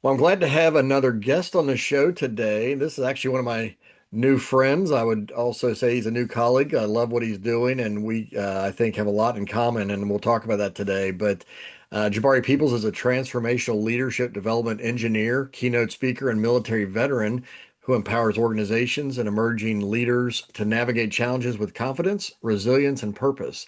Well, I'm glad to have another guest on the show today. This is actually one of my new friends. I would also say he's a new colleague. I love what he's doing, and I think, have a lot in common, and we'll talk about that today. But Jabari Peoples is a transformational leadership development engineer, keynote speaker, and military veteran who empowers organizations and emerging leaders to navigate challenges with confidence, resilience, and purpose.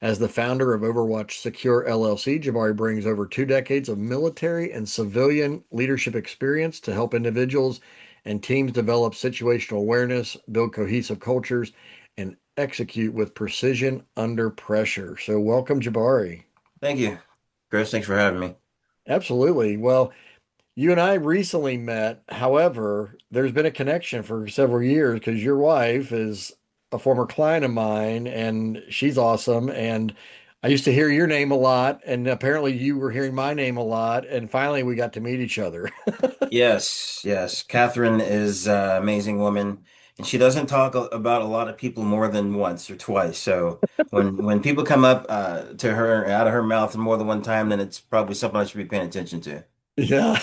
As the founder of Overwatch Secure LLC, Jabari brings over 2 decades of military and civilian leadership experience to help individuals and teams develop situational awareness, build cohesive cultures, and execute with precision under pressure. So, welcome, Jabari. Thank you, Chris. Thanks for having me. Absolutely. Well, you and I recently met. However, there's been a connection for several years because your wife is a former client of mine and she's awesome. And I used to hear your name a lot, and apparently you were hearing my name a lot. And finally, we got to meet each other. Yes, yes. Catherine is an amazing woman, and she doesn't talk about a lot of people more than once or twice. So when people come up to her out of her mouth more than one time, then it's probably something I should be paying attention to. Yeah.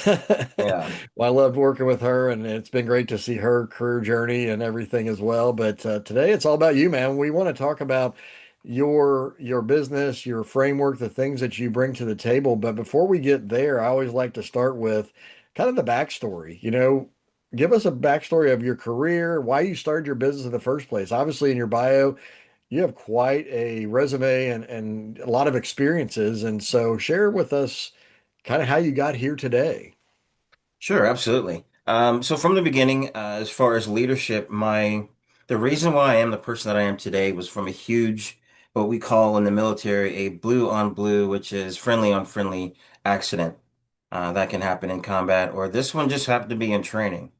Yeah. Well, I loved working with her, and it's been great to see her career journey and everything as well. But today it's all about you, man. We want to talk about your business, your framework, the things that you bring to the table. But before we get there, I always like to start with kind of the backstory. Give us a backstory of your career, why you started your business in the first place. Obviously, in your bio, you have quite a resume and a lot of experiences. And so share with us kind of how you got here today. Sure, absolutely. So from the beginning, as far as leadership, the reason why I am the person that I am today was from a huge, what we call in the military, a blue on blue, which is friendly on friendly accident that can happen in combat, or this one just happened to be in training.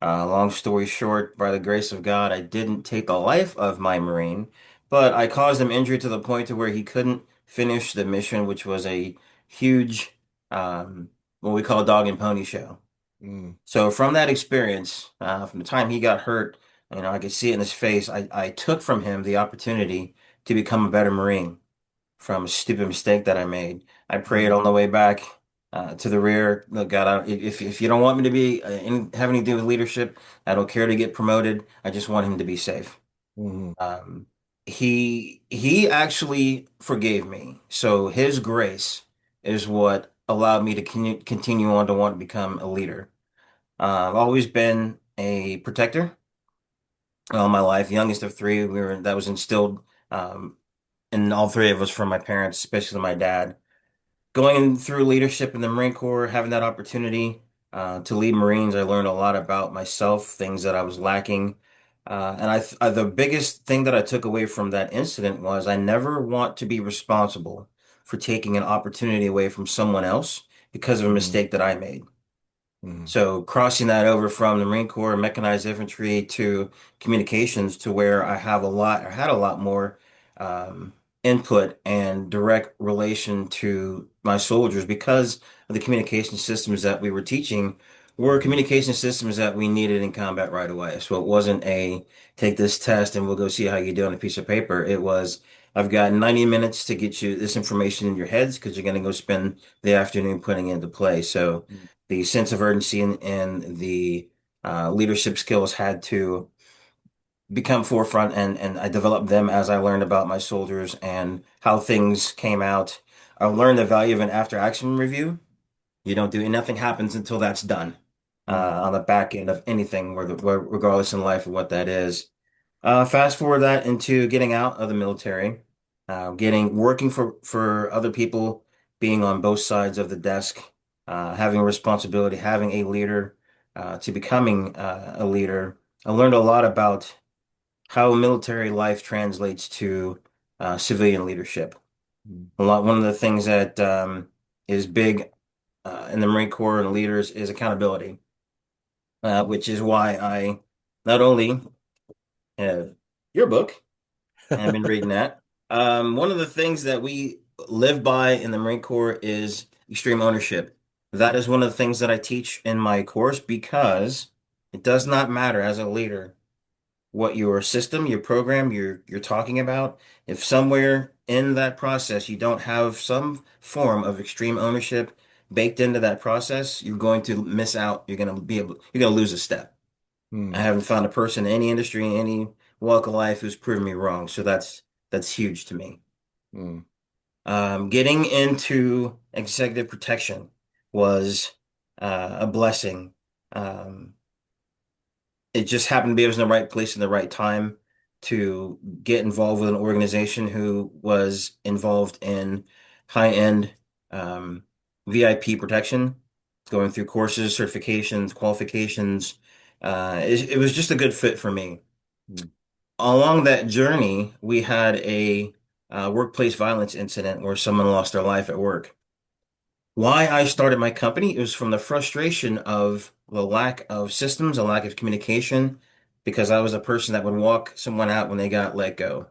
Long story short, by the grace of God, I didn't take the life of my Marine, but I caused him injury to the point to where he couldn't finish the mission, which was a huge, what we call dog and pony show. Mm, So from that experience, from the time he got hurt, I could see it in his face. I took from him the opportunity to become a better Marine from a stupid mistake that I made. I prayed mm, on the way back to the rear. Look, God, if you don't want me to be have anything to do with leadership, I don't care to get promoted. I just want him to be safe. mm, Um, he actually forgave me. So his grace is what allowed me to continue on to want to become a leader. I've always been a protector all my life, youngest of three. That was instilled in all three of us from my parents, especially my dad. Going through leadership in the Marine Corps, having that opportunity to lead Marines, I learned a lot about myself, things that I was lacking. The biggest thing that I took away from that incident was I never want to be responsible for taking an opportunity away from someone else because of a mm, mistake that I made. mm, So crossing that over from the Marine Corps, mechanized infantry to communications to where I had a lot more um, input and direct relation to my soldiers because of the communication systems that we were teaching were mm, communication systems that we needed in combat right away. So it wasn't a take this test and we'll go see how you do on a piece of paper. It was I've got 90 minutes to get you this information in your heads because you're going to go spend the afternoon putting it into play. So mm, the sense of urgency and the leadership skills had to become forefront, and I developed them as I learned about my soldiers and how things came out. I learned the value of an after action review. You don't do nothing happens until that's done mm, on the back end of anything, regardless in life of what that is. Fast forward that into getting out of the military, getting working for other people, being on both sides of the desk, having a responsibility, having a leader, to becoming a leader. I learned a lot about how military life translates to civilian leadership. mm. One of the things that is big in the Marine Corps and leaders is accountability, which is why I not only have your book. I've been reading that. One of the things that we live by in the Marine Corps is extreme ownership. That is one of the things that I teach in my course because it does not matter as a leader what your system, your program, you're talking about. If somewhere in that process you don't have some form of extreme ownership, baked into that process, you're going to miss out. You're going to lose a step. I Mm, haven't found a person in any industry, in any walk of life who's proven me wrong. So that's huge to me. mm, Getting into executive protection was a blessing. Um, it just happened to be I was in the right place in the right time to get involved with an organization who was involved in high-end um, VIP protection, going through courses, certifications, qualifications. It was just a good fit for me. mm, Along that journey, we had a workplace violence incident where someone lost their life at work. Why I started my company, it was from the frustration of the lack of systems, a lack of communication, because I was a person that would walk someone out when they got let go.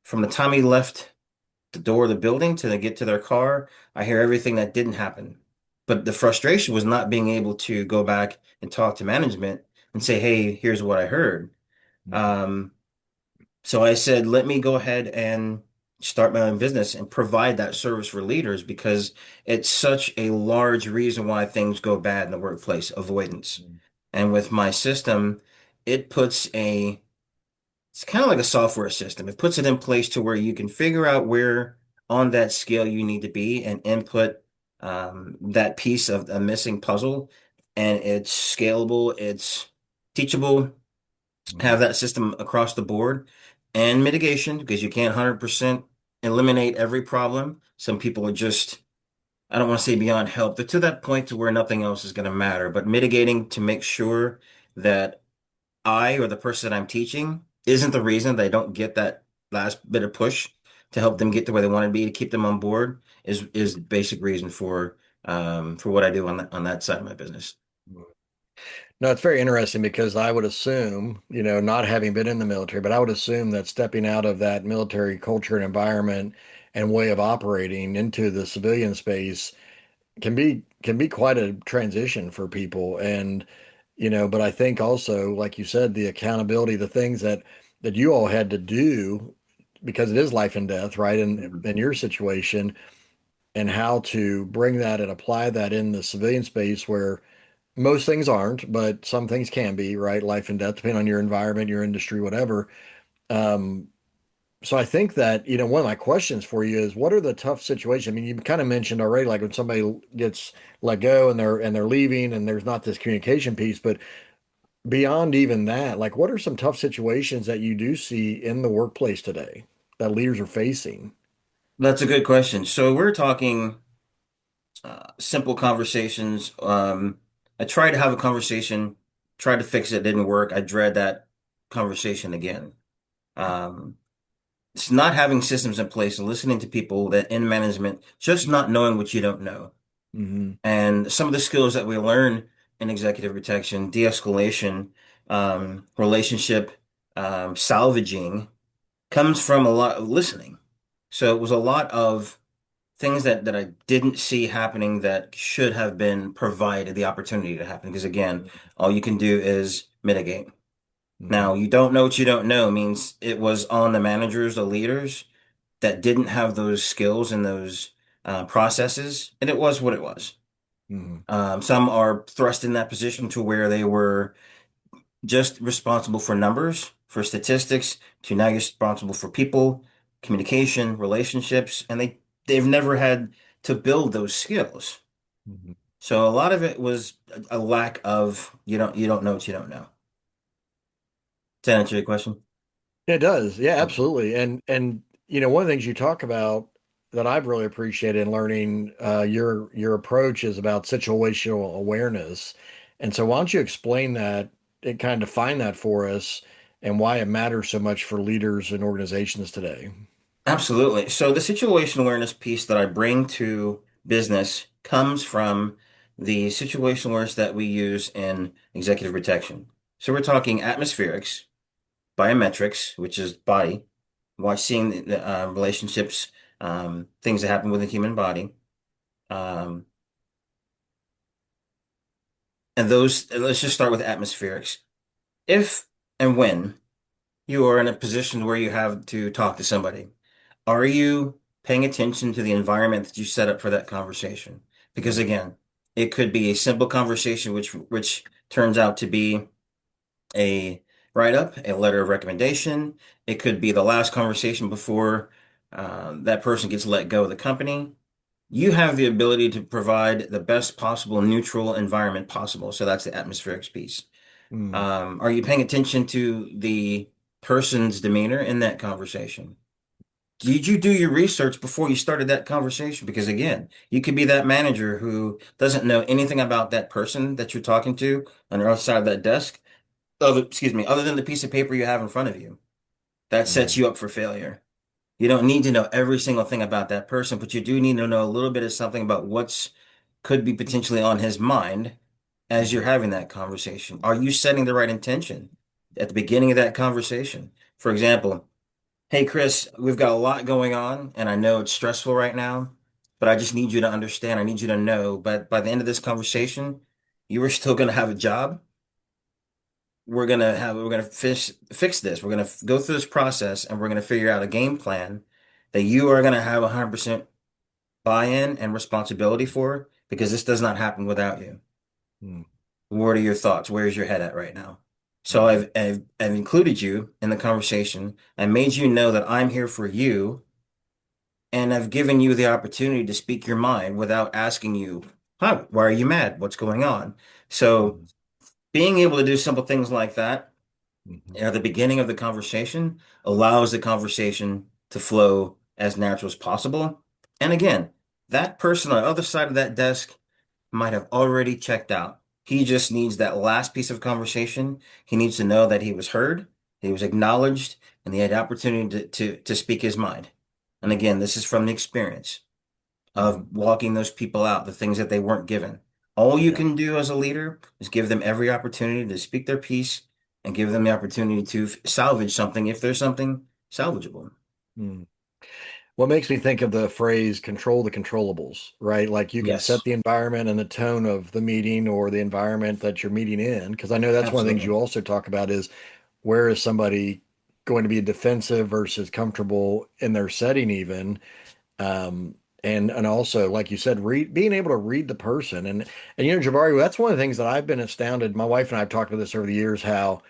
From the time he left the door of the building to they get to their car, I hear everything that didn't happen. But the frustration was not being able to go back and talk to management and say, hey, here's what I heard. mm, Um, so I said, let me go ahead and start my own business and provide that service for leaders because it's such a large reason why things go bad in the workplace, avoidance. mm, And with my system, it puts it's kind of like a software system. It puts it in place to where you can figure out where on that scale you need to be and input that piece of a missing puzzle. And it's scalable, it's teachable, mm, have that system across the board and mitigation because you can't 100% eliminate every problem. Some people are just, I don't want to say beyond help. They're to that point to where nothing else is going to matter, but mitigating to make sure that I or the person that I'm teaching isn't the reason they don't get that last bit of push to help them get to where they want to be to keep them on board is the basic reason for what I do on that side of my business. mm. No, it's very interesting because I would assume, not having been in the military, but I would assume that stepping out of that military culture and environment and way of operating into the civilian space can be quite a transition for people. And, but I think also, like you said, the accountability, the things that you all had to do because it is life and death, right? And Mhm. in your situation, and how to bring that and apply that in the civilian space where most things aren't, but some things can be, right? Life and death, depending on your environment, your industry, whatever. Um, so I think that, one of my questions for you is what are the tough situations? I mean, you kind of mentioned already, like when somebody gets let go and they're leaving and there's not this communication piece, but beyond even that, like what are some tough situations that you do see in the workplace today that leaders are facing? That's a good question. So we're talking simple conversations. I tried to have a conversation, tried to fix it, didn't work. I dread that conversation again. Um, it's not having systems in place and listening to people that in management, just not knowing what you don't know. Hmm. And some of the skills that we learn in executive protection, de-escalation, relationship, salvaging comes from a lot of listening. So it was a lot of things that I didn't see happening that should have been provided the opportunity to happen. Because again, all you can do is mitigate. Hmm. Now, you don't know what you don't know means it was on the managers, the leaders that didn't have those skills and those processes, and it was what it was. Hmm. Some are thrust in that position to where they were just responsible for numbers, for statistics, to now you're responsible for people, communication, relationships, and they've never had to build those skills. Hmm. So a lot of it was a lack of you don't know what you don't know. Does that answer your question? It does. Yeah, Okay. absolutely. And one of the things you talk about that I've really appreciated in learning your approach is about situational awareness. And so why don't you explain that and kind of define that for us and why it matters so much for leaders and organizations today? Absolutely. So the situation awareness piece that I bring to business comes from the situation awareness that we use in executive protection. So we're talking atmospherics, biometrics, which is body, seeing the relationships, things that happen with the human body. Um, and let's just start with atmospherics. If and when you are in a position where you have to talk to somebody, are you paying attention to the environment that you set up for that conversation? Because Mm, again, it could be a simple conversation which turns out to be a write-up, a letter of recommendation. It could be the last conversation before that person gets let go of the company. You have the ability to provide the best possible neutral environment possible. So that's the atmospherics piece. mm, Are you paying attention to the person's demeanor in that conversation? Did you do your research before you started that conversation? Because again, you could be that manager who doesn't know anything about that person that you're talking to on the other side of that desk. Other than the piece of paper you have in front of you. That sets mm, you up for failure. You don't need to know every single thing about that person, but you do need to know a little bit of something about what's could be potentially on his mind as you're mm, having that conversation. Are you setting the right intention at the beginning of that conversation? For example, hey Chris, we've got a lot going on and I know it's stressful right now, but I just need you to understand, I need you to know, but by the end of this conversation, you are still going to have a job. We're gonna fix this. We're gonna go through this process and we're gonna figure out a game plan that you are gonna have 100% buy-in and responsibility for because this does not happen without you. mm, What are your thoughts? Where's your head at right now? So mm, I've included you in the conversation. I made you know that I'm here for you, and I've given you the opportunity to speak your mind without asking you, "Huh, why are you mad? What's going on?" So mm, being able to do simple things like that mhm, at the beginning of the conversation allows the conversation to flow as natural as possible. And again, that person on the other side of that desk might have already checked out. He just needs that last piece of conversation. He needs to know that he was heard, he was acknowledged, and he had the opportunity to speak his mind. And again, this is from the experience mm. of walking those people out, the things that they weren't given. All you Yeah. can do as a leader is give them every opportunity to speak their piece and give them the opportunity to salvage something if there's something salvageable. Mm. What makes me think of the phrase control the controllables, right? Like you can set Yes, the environment and the tone of the meeting or the environment that you're meeting in. Because I know that's one of the things absolutely. you also talk about is where is somebody going to be defensive versus comfortable in their setting even. Um, and also, like you said, being able to read the person. And Jabari, that's one of the things that I've been astounded. My wife and I have talked about this over the years, how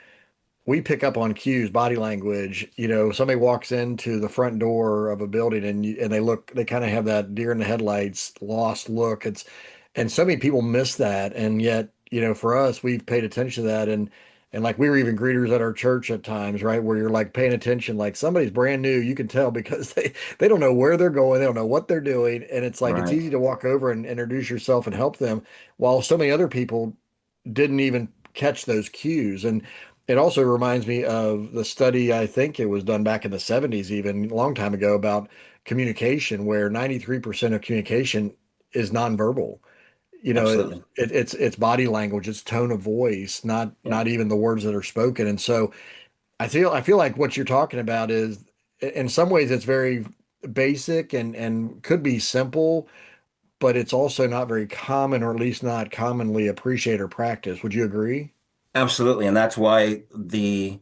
we pick up on cues, body language. Somebody walks into the front door of a building and they kind of have that deer in the headlights, lost look. And so many people miss that. And yet, for us, we've paid attention to that. And like we were even greeters at our church at times, right? Where you're like paying attention, like somebody's brand new, you can tell because they don't know where they're going, they don't know what they're doing. And it's like it's Right. easy to walk over and introduce yourself and help them, while so many other people didn't even catch those cues. And it also reminds me of the study, I think it was done back in the 70s, even a long time ago, about communication, where 93% of communication is nonverbal. Absolutely. It's body language, it's tone of voice, not Yeah. not even the words that are spoken. And so I feel like what you're talking about is in some ways it's very basic and could be simple, but it's also not very common, or at least not commonly appreciated or practiced. Would you agree? Absolutely. And that's why the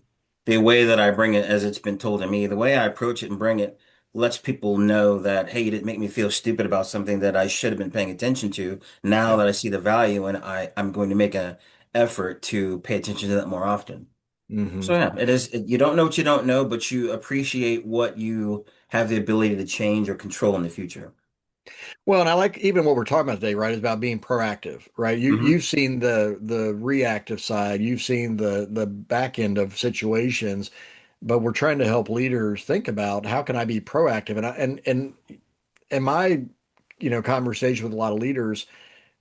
way that I bring it, as it's been told to me, the way I approach it and bring it lets people know that, hey, you didn't make me feel stupid about something that I should have been paying attention to. Now Yeah. that I see the value and I'm going to make an effort to pay attention to that more often. Hmm. So yeah, you don't know what you don't know, but you appreciate what you have the ability to change or control in the future. Well, and I like even what we're talking about today, right? Is about being proactive, right? You've Hmm. seen the reactive side, you've seen the back end of situations, but we're trying to help leaders think about how can I be proactive? And in my conversation with a lot of leaders,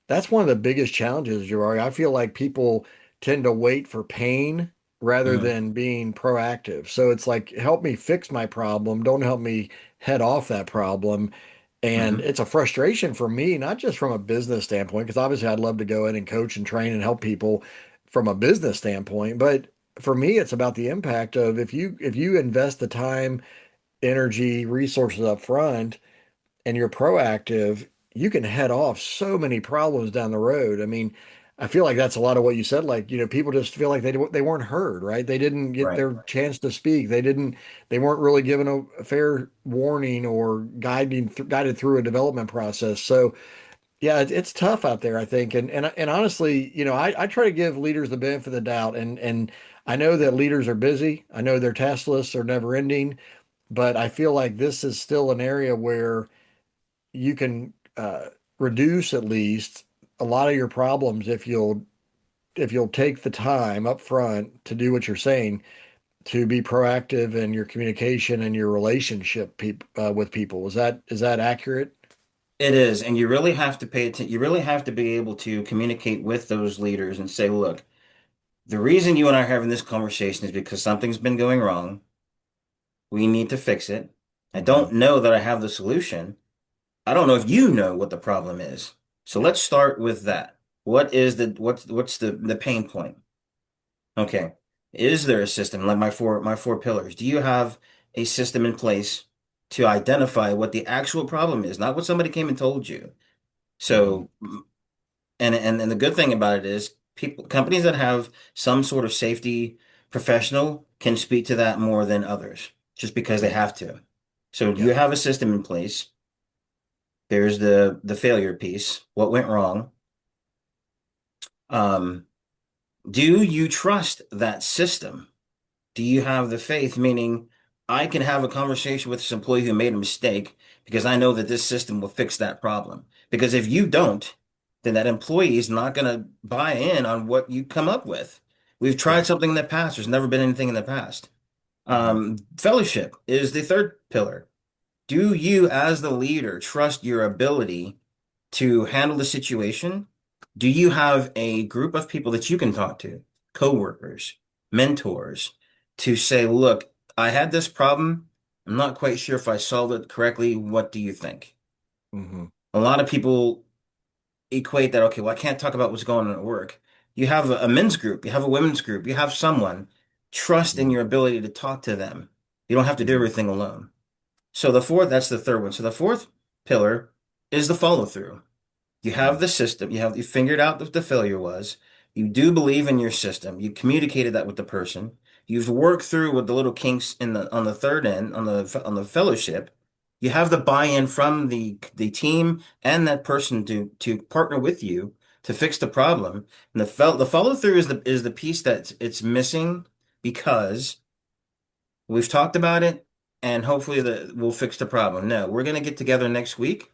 that's one of the biggest challenges, Jari. I feel like people tend to wait for pain rather Hmm. than being proactive. So it's like, help me fix my problem. Don't help me head off that problem. And Hmm. it's a frustration for me, not just from a business standpoint, because obviously I'd love to go in and coach and train and help people from a business standpoint. But for me, it's about the impact of if you invest the time, energy, resources up front, and you're proactive, you can head off so many problems down the road. I mean, I feel like that's a lot of what you said. Like, people just feel like they weren't heard, right? They didn't get Right. their chance to speak. They weren't really given a fair warning or guided through a development process. So Yeah, it's tough out there, I think, and honestly, I try to give leaders the benefit of the doubt, and I know that leaders are busy. I know their task lists are never ending, but I feel like this is still an area where you can reduce at least a lot of your problems if you'll take the time up front to do what you're saying, to be proactive in your communication and your relationship with people. Is that accurate? It is, and you really have to pay attention. You really have to be able to communicate with those leaders and say, look, the reason you and I are having this conversation is because something's been going wrong. We need to fix it. I Hmm. don't know that I have the solution. I don't know if you know what the problem is. So Yeah. let's start with that. What's the pain point? Okay. Is there a system like my four pillars? Do you have a system in place to identify what the actual problem is, not what somebody came and told you? Hmm. So, and the good thing about it is companies that have some sort of safety professional can speak to that more than others, just because they Yeah. have to. So Yeah. you have a system in place. There's the failure piece. What went wrong? Um, do you trust that system? Do you have the faith? Meaning, I can have a conversation with this employee who made a mistake because I know that this system will fix that problem. Because if you don't, then that employee is not going to buy in on what you come up with. We've tried Yeah. something in the past. There's never been anything in the past. Hmm. Fellowship is the third pillar. Do you, as the leader, trust your ability to handle the situation? Do you have a group of people that you can talk to, coworkers, mentors, to say, look, I had this problem. I'm not quite sure if I solved it correctly. What do you think? Hmm. A lot of people equate that, okay, well, I can't talk about what's going on at work. You have a men's group, you have a women's group, you have someone. Trust in Hmm. your ability to talk to them. You don't have to do Hmm. everything alone. So the fourth, that's the third one. So the fourth pillar is the follow through. You have the system, you figured out what the failure was. You do believe in your system. You communicated that with the person. You've worked through with the little kinks in the on the third end, on the fellowship. You have the buy-in from the team and that person to partner with you to fix the problem. And the follow through is the piece that it's missing because we've talked about it and hopefully we'll fix the problem. No, we're gonna get together next week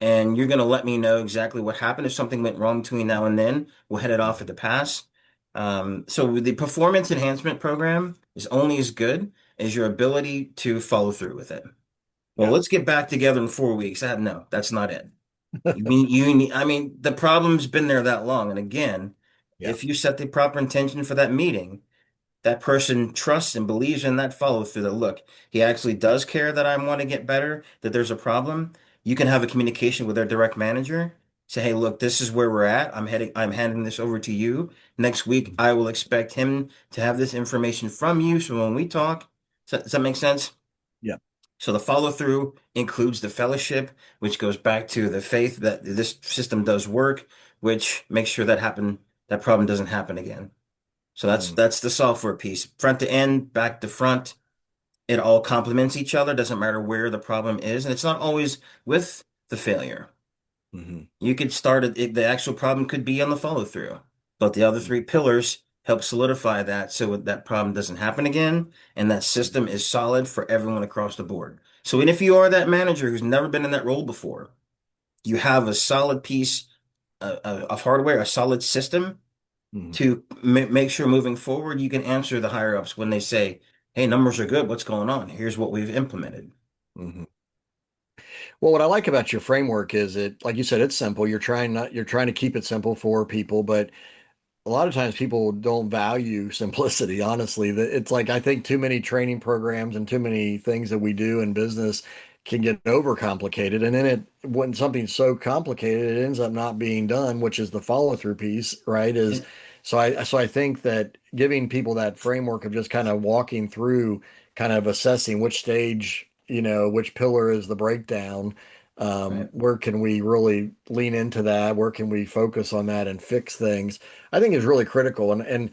and you're gonna let me know exactly what happened. If something went wrong between now and then, we'll head it off at Hmm. the pass. So the performance enhancement program is only as good as your ability to follow through with it. Well, Yeah. let's get back together in 4 weeks. No, that's not it. I mean, the problem's been there that long. And again, Yeah. if you set the proper intention for that meeting, that person trusts and believes in that follow through that look, he actually does care that I want to get better, that there's a problem. You can have a communication with their direct manager. Say, hey, look, this is where we're at. I'm handing this over to you. Next week, I will expect him to have this information from you. So when we talk, does that make sense? Yeah. So the follow through includes the fellowship, which goes back to the faith that this system does work, which makes sure that problem doesn't happen again. So that's Hmm. that's the software piece. Front to end, back to front, it all complements each other. Doesn't matter where the problem is, and it's not always with the failure. Hmm. You could start the actual problem could be on the follow through, but the other three pillars help solidify that so that problem doesn't happen again, and that system is solid for everyone across the board. So even if you are that manager who's never been in that role before, you have a solid piece of hardware, a solid system Hmm. to make sure moving forward you can answer the higher ups when they say, "Hey, numbers are good. What's going on? Here's what we've implemented." Hmm. Well, what I like about your framework is like you said, it's simple. You're trying to keep it simple for people, but a lot of times people don't value simplicity, honestly. It's like I think too many training programs and too many things that we do in business can get overcomplicated. And then when something's so complicated, it ends up not being done, which is the follow-through piece, right? Is And so I think that giving people that framework of just kind of walking through, kind of assessing which stage, which pillar is the breakdown. right, Where can we really lean into that? Where can we focus on that and fix things? I think is really critical. And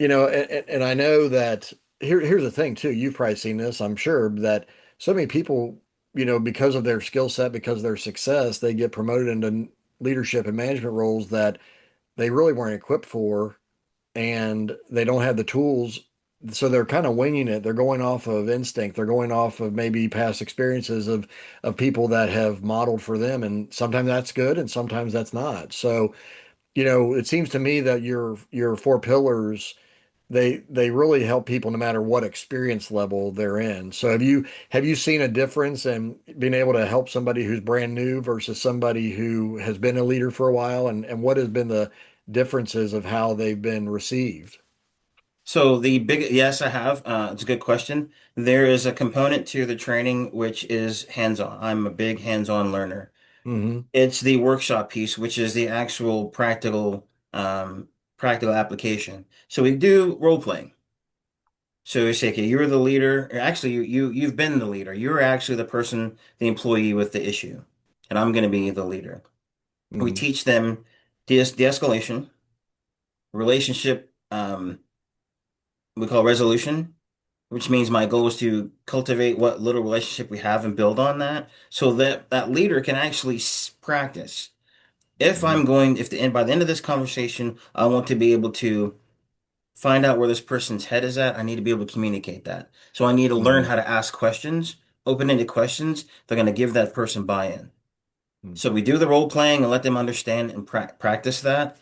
I know that here's the thing too. You've probably seen this, I'm sure, that so many people, because of their skill set, because of their success, they get promoted into leadership and management roles that they really weren't equipped for, and they don't have the tools. So they're kind of winging it. They're going off of instinct. They're going off of maybe past experiences of people that have modeled for them. And sometimes that's good and sometimes that's not. So, it seems to me that your four pillars, they really help people no matter what experience level they're in. So have you seen a difference in being able to help somebody who's brand new versus somebody who has been a leader for a while, and what has been the differences of how they've been received? So yes, I have. It's a good question. There is a component to the training which is hands-on. I'm a big hands-on learner. Hmm. It's the workshop piece, which is the actual practical application. So we do role playing. So you say, okay, you're the leader. Or actually, you've been the leader. You're actually the person, the employee with the issue, and I'm going to be the leader. We Hmm. teach them de-escalation, relationship, we call resolution, which means my goal is to cultivate what little relationship we have and build on that, so that that leader can actually practice. Hmm. If the end by the end of this conversation, I want to be able to find out where this person's head is at. I need to be able to communicate that. So I need to learn Hmm. how to ask questions, open-ended questions. They're going to give that person buy-in. So we do the role playing and let them understand and practice that.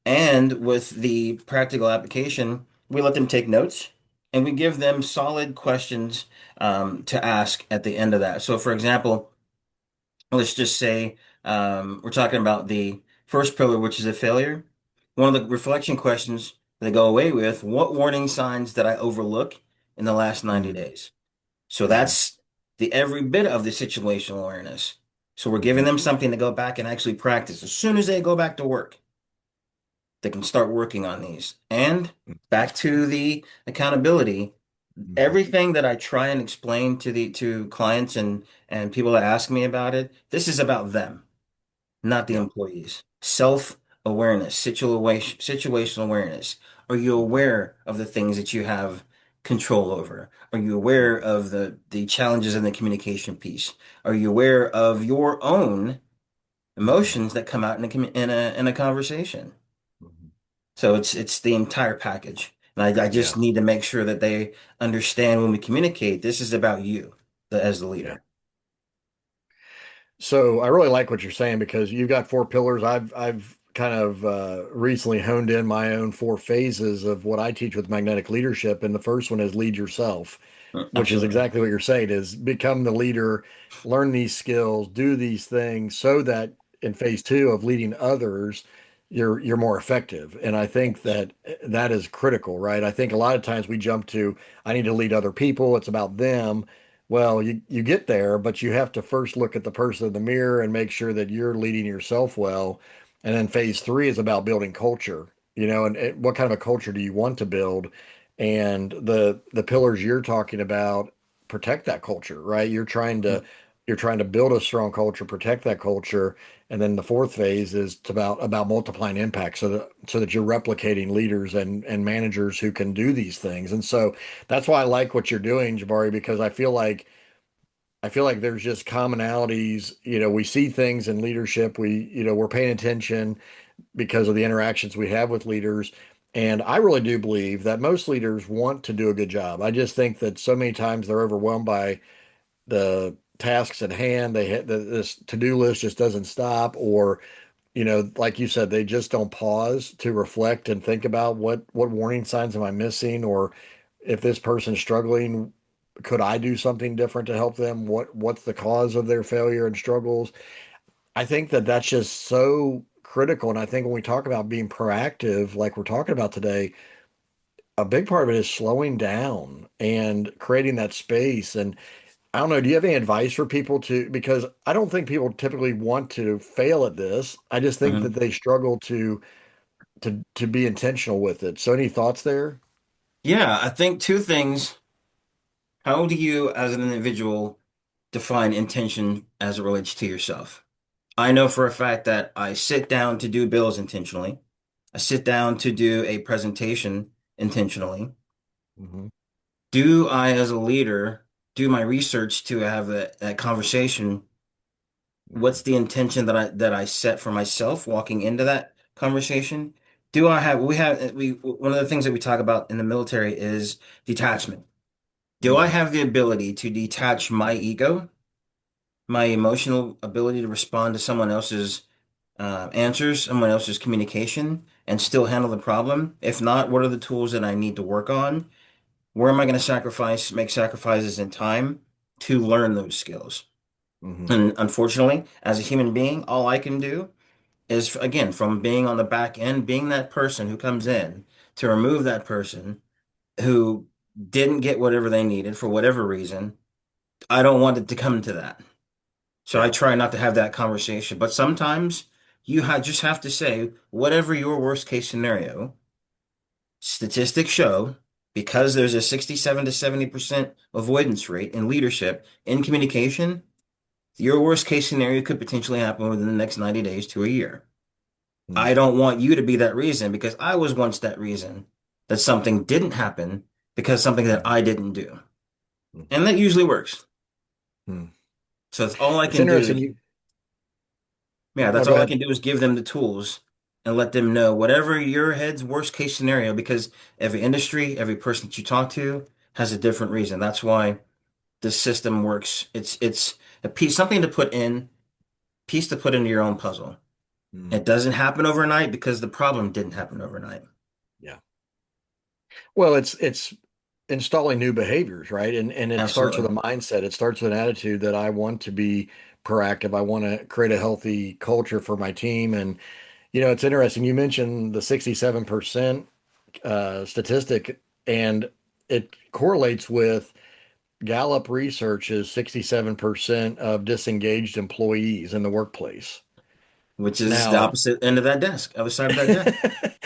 And with the practical application, we let them take notes and we give them solid questions to ask at the end of that. So, for example, let's just say we're talking about the first pillar, which is a failure. One of the reflection questions that I go away with, what warning signs did I overlook in the last 90 Hmm. days? So Hmm. that's the every bit of the situational awareness. So we're giving Hmm. them something to go back and actually practice. As soon as they go back to work, they can start working on these. And back to the accountability, Hmm. everything that I try and explain to the to clients and people that ask me about it, this is about them, not the Yeah. employees. Self-awareness, situational awareness. Are you aware of the things that you have control over? Are you aware of the challenges in the communication piece? Are you aware of your own Hmm. emotions that come out in a conversation? Hmm. So it's the entire package. And I just Yeah. need to make sure that they understand when we communicate, this is about you as the Yeah. leader. So I really like what you're saying because you've got four pillars. I've kind of recently honed in my own four phases of what I teach with magnetic leadership, and the first one is lead yourself, which is Absolutely. exactly what you're saying: is become the leader, learn these skills, do these things, so that in phase two of leading others, you're more effective. And I think Yes. that that is critical, right? I think a lot of times we jump to I need to lead other people. It's about them. Well, you get there, but you have to first look at the person in the mirror and make sure that you're leading yourself well. And then phase three is about building culture, and what kind of a culture do you want to build? And the pillars you're talking about protect that culture, right? You're trying to build a strong culture, protect that culture, and then the fourth phase is about multiplying impact, so that you're replicating leaders and managers who can do these things. And so that's why I like what you're doing, Jabari, because I feel like there's just commonalities. We see things in leadership. We're paying attention because of the interactions we have with leaders. And I really do believe that most leaders want to do a good job. I just think that so many times they're overwhelmed by the tasks at hand. This to-do list just doesn't stop, or like you said, they just don't pause to reflect and think about what warning signs am I missing, or if this person's struggling, could I do something different to help them? What's the cause of their failure and struggles? I think that that's just so critical. And I think when we talk about being proactive, like we're talking about today, a big part of it is slowing down and creating that space. And I don't know, do you have any advice for people because I don't think people typically want to fail at this. I just think that Mhm. they struggle to be intentional with it. So any thoughts there? Yeah, I think two things. How do you, as an individual, define intention as it relates to yourself? I know for a fact that I sit down to do bills intentionally. I sit down to do a presentation intentionally. Hmm. Do I, as a leader, do my research to have that conversation What's Hmm. the intention that I set for myself walking into that conversation? Do I have we have we one of the things that we talk about in the military is detachment. Do I Hmm. have the ability to detach my ego, my emotional ability to respond to someone else's answers, someone else's communication, and still handle the problem? If not, what are the tools that I need to work on? Where am I going to make sacrifices in time to learn those skills? Hmm. And unfortunately, as a human being, all I can do is, again, from being on the back end, being that person who comes in to remove that person who didn't get whatever they needed for whatever reason. I don't want it to come to that. So I Yeah. try not to have that conversation. But sometimes just have to say, whatever your worst case scenario, statistics show, because there's a 67 to 70% avoidance rate in leadership, in communication, your worst case scenario could potentially happen within the next 90 days to a year. Hmm. I don't want you to be that reason because I was once that reason that something didn't happen because something that Hmm. I didn't do. Hmm. And that usually works. Hmm. So that's all I It's can do. interesting. You, Yeah, oh, that's go all I ahead. can do is give them the tools and let them know whatever your head's worst case scenario, because every industry, every person that you talk to has a different reason. That's why this system works. It's a something to put in, piece to put into your own puzzle. Hmm. It doesn't happen overnight because the problem didn't happen overnight. Yeah. Well, it's installing new behaviors, right? And it starts with Absolutely. a mindset. It starts with an attitude that I want to be proactive. I want to create a healthy culture for my team. And it's interesting. You mentioned the 67% statistic, and it correlates with Gallup research is 67% of disengaged employees in the workplace. Which is the Now, opposite end of that desk, other side of that desk.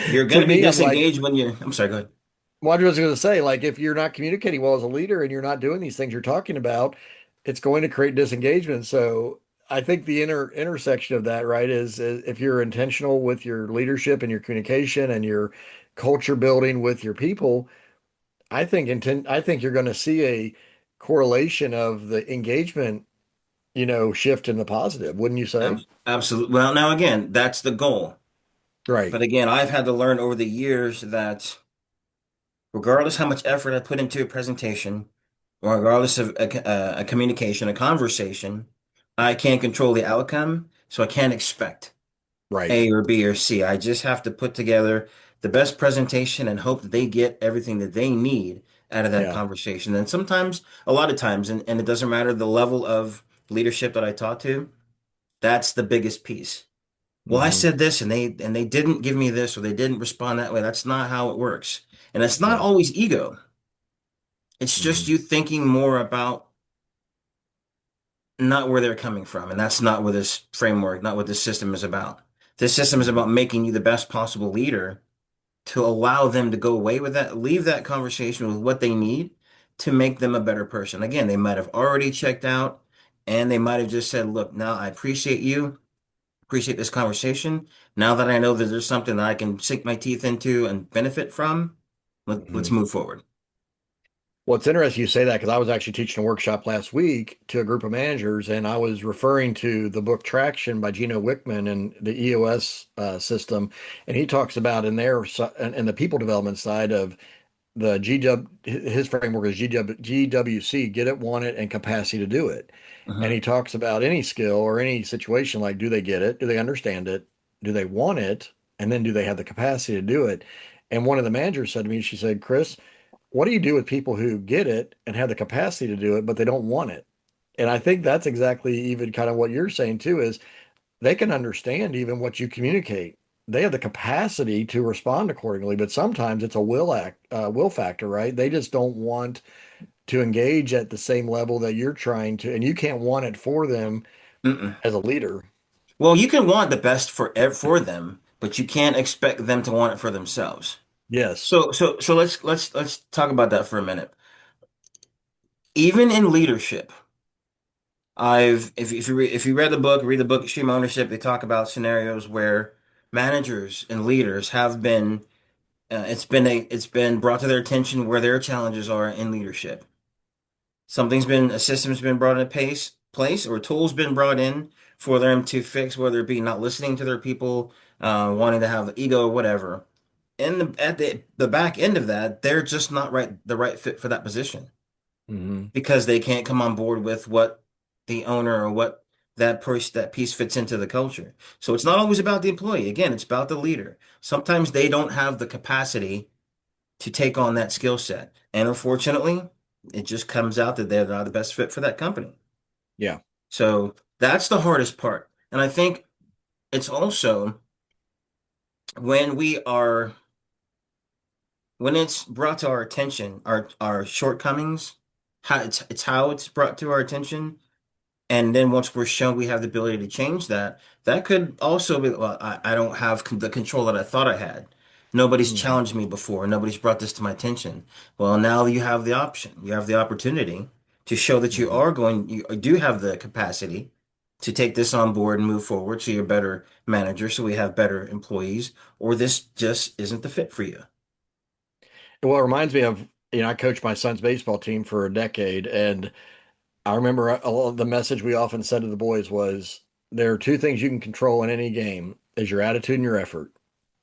You're going to to be me, I'm like, disengaged when I'm sorry, go ahead. what I was going to say, like, if you're not communicating well as a leader and you're not doing these things you're talking about, it's going to create disengagement. So I think the intersection of that, right, is if you're intentional with your leadership and your communication and your culture building with your people, I think you're going to see a correlation of the engagement, shift in the positive, wouldn't you say? Absolutely. Well, now again, that's the goal. Right. But again, I've had to learn over the years that regardless how much effort I put into a presentation, or regardless of a communication, a conversation, I can't control the outcome, so I can't expect Right. A or B or C. I just have to put together the best presentation and hope that they get everything that they need out of that Yeah. conversation. And sometimes, a lot of times, and it doesn't matter the level of leadership that I talk to, that's the biggest piece. Well, I Hmm. said this and they didn't give me this or they didn't respond that way. That's not how it works. And it's not Yeah. always ego. It's just Hmm. you thinking more about not where they're coming from. And that's not what this framework, not what this system is about. This system is Hmm. about making you the best possible leader to allow them to go away with that, leave that conversation with what they need to make them a better person. Again, they might have already checked out and they might have just said, look, now I appreciate you, appreciate this conversation. Now that I know that there's something that I can sink my teeth into and benefit from, let's Hmm. move forward. Well, it's interesting you say that because I was actually teaching a workshop last week to a group of managers, and I was referring to the book Traction by Gino Wickman and the EOS system. And he talks about in there and the people development side of the GW, his framework is GWC, get it, want it, and capacity to do it. And he Mhm. talks about any skill or any situation like, do they get it? Do they understand it? Do they want it? And then do they have the capacity to do it? And one of the managers said to me, she said, Chris, what do you do with people who get it and have the capacity to do it, but they don't want it? And I think that's exactly even kind of what you're saying too, is they can understand even what you communicate. They have the capacity to respond accordingly, but sometimes it's a will factor, right? They just don't want to engage at the same level that you're trying to, and you can't want it for them Mm-mm. as a leader. Well, you can want the best for them, but you can't expect them to want it for themselves. Yes. So let's talk about that for a minute. Even in leadership, if you read the book Extreme Ownership, they talk about scenarios where managers and leaders have been it's been brought to their attention where their challenges are in leadership. A system's been brought in place or a tool's been brought in for them to fix, whether it be not listening to their people, wanting to have the ego or whatever. At the back end of that, they're just not the right fit for that position Hmm. because they can't come on board with what the owner or what that piece fits into the culture. So it's not always about the employee. Again, it's about the leader. Sometimes they don't have the capacity to take on that skill set. And unfortunately, it just comes out that they're not the best fit for that company. Yeah. So that's the hardest part. And I think it's also when we are when it's brought to our attention, our shortcomings, how it's how it's brought to our attention. And then once we're shown we have the ability to change that, that could also be, well, I don't have the control that I thought I had. Nobody's Hmm. challenged me before. Nobody's brought this to my attention. Well, now you have the option. You have the opportunity to show that Hmm. you do have the capacity to take this on board and move forward so you're a better manager, so we have better employees, or this just isn't the fit for you. Well, it reminds me of, I coached my son's baseball team for a decade, and I remember the message we often said to the boys was, there are two things you can control in any game is your attitude and your effort.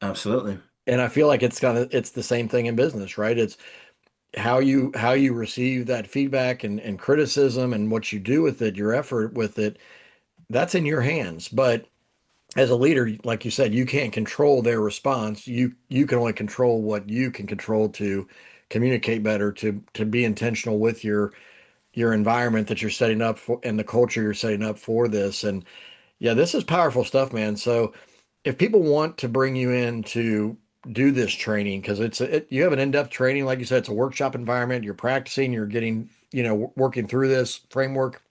Absolutely. And I feel like it's the same thing in business, right? It's how you receive that feedback and criticism and what you do with it, your effort with it, that's in your hands. But as a leader, like you said, you can't control their response. You can only control what you can control to communicate better, to be intentional with your environment that you're setting up for and the culture you're setting up for this. And yeah, this is powerful stuff, man. So if people want to bring you in to do this training, because you have an in-depth training, like you said, it's a workshop environment, you're practicing, you're getting, working through this framework.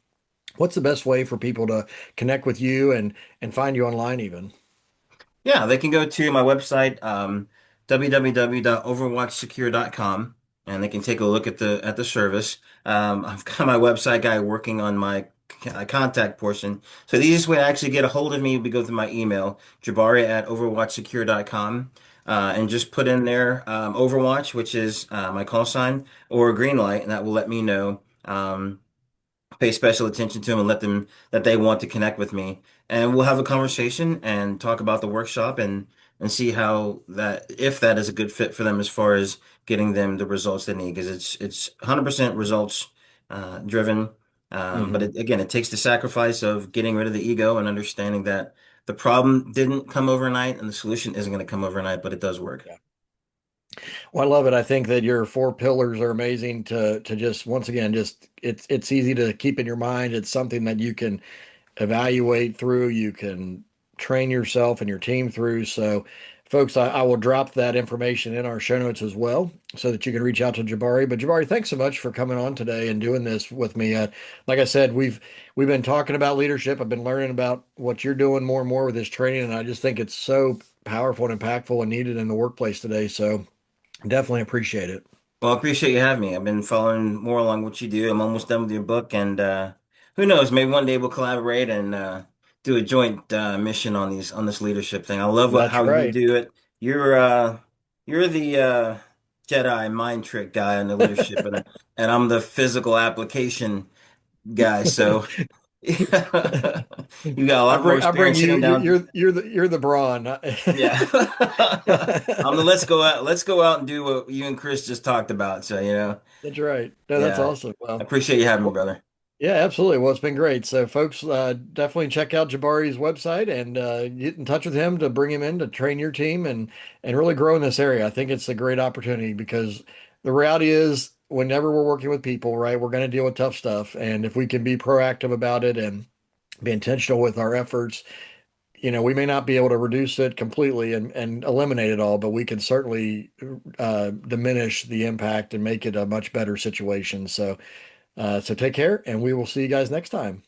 What's the best way for people to connect with you and find you online even? Yeah, they can go to my website, www.overwatchsecure.com, and they can take a look at the service. I've got my website guy working on my contact portion. So the easiest way to actually get a hold of me would be go through my email, jabari@overwatchsecure.com, and just put in there Overwatch, which is my call sign, or a green light, and that will let me know. Pay special attention to them and let them that they want to connect with me, and we'll have a conversation and talk about the workshop and see how that if that is a good fit for them as far as getting them the results they need, because it's 100% results driven. But Hmm. again, it takes the sacrifice of getting rid of the ego and understanding that the problem didn't come overnight and the solution isn't going to come overnight, but it does work. Yeah. Well, I love it. I think that your four pillars are amazing to just once again just it's easy to keep in your mind. It's something that you can evaluate through, you can train yourself and your team through. So, folks, I will drop that information in our show notes as well so that you can reach out to Jabari. But Jabari, thanks so much for coming on today and doing this with me. Like I said, we've been talking about leadership. I've been learning about what you're doing more and more with this training, and I just think it's so powerful and impactful and needed in the workplace today. So definitely appreciate it. Well, I appreciate you having me. I've been following more along what you do. I'm almost done with your book, and who knows, maybe one day we'll collaborate and do a joint mission on these on this leadership thing. I love That's how you right. do it. You're the Jedi mind trick guy on the leadership, and I'm the physical application guy. So you got a lot more I bring experience you. sitting down. You're the brawn. Yeah. Let's go out and do what you and Chris just talked about. So, That's right. No, that's yeah. awesome. I Well, appreciate you having me, well, brother. yeah, absolutely. Well, it's been great. So, folks, definitely check out Jabari's website and get in touch with him to bring him in to train your team and really grow in this area. I think it's a great opportunity because the reality is, whenever we're working with people, right, we're going to deal with tough stuff, and if we can be proactive about it and be intentional with our efforts, we may not be able to reduce it completely and eliminate it all, but we can certainly diminish the impact and make it a much better situation. So take care, and we will see you guys next time.